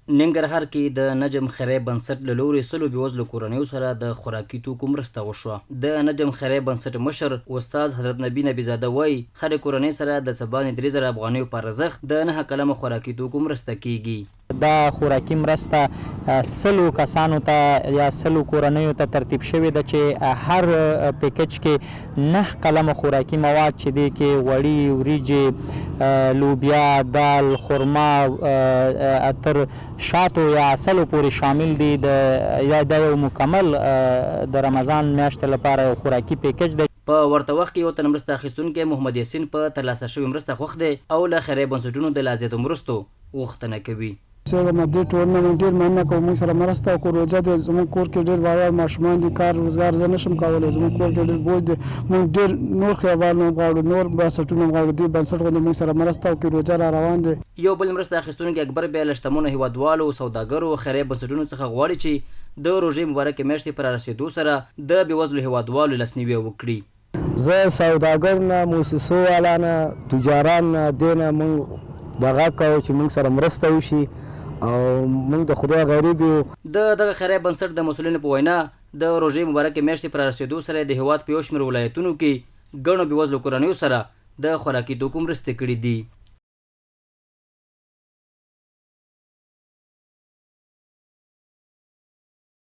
ننګرهار کې د نجم خیري بنسټ له لوري سلو بېوزلو کورنیو سره د خوراکي توکو مرسته وشوه. د نجم خیري بنسټ مشر استاد حضرت نبی نبیزاده وایي هرې کورنۍ سره د څه باندې 3000 افغانیو په ارزښت د 9 کلمه خوراکي توکو مرسته کیږي. دا خوراکي مرسته 100 کسانو ته یا 100 کورنیو ته ترتیب شوې ده چې هر پیکج کې 9 قلمه خوراکي مواد چې دی کې وړي، وریجې، لوبیا، دال، خرما، اتر، شاتو یا عسلو پورې شامل دي. دا یو مکمل د رمضان میاشتې لپاره یو خوراکي پیکج دی. په ورته وخت کې یو تن مرسته اخیستونکی محمد یاسین په ترلاسه شوې مرسته خوښ دی او له خیري بنسټونو د لا زیاتو مرستو غوښتنه کوي. دې ټولنه موږ ډېر مننه کوو، موږ سره مرسته وکړو. روژه دی، زموږ کور کې ډېر وړ ماشومان دي، کار روزګار زه نشم کولی، زموږ کور کې ډېر بوج دی. موږ ډېر نور خیوال هم غواړو، نور بنسټونه هم غواړو دې بنسټ غوندې موږ سره مرسته وکړي. روژه را روان دی. یو بل مرسته اخیستونکی اکبر بیا له شتمنو هیوادوالو سوداګرو خیري بنسټونو څخه غواړي چې د روژې مبارکې میاشتې پر رسېدو سره د بېوزلو هیوادوالو لاسنیوی وکړي. زه سوداګر نه، موسسو والا نه، تجاران نه، دې نه موږ دغه کوو چې موږ سره مرسته وشي او موږ د خدای غریب یو. د دغه خیري بنسټ د مسؤلینو په وینا د روژې مبارکې میاشتې پر رسېدو سره د هیواد په یو شمېر ولایتونو کې ګڼو بېوزلو کورنیو سره د خوراکي توکو مرستې کړي دي.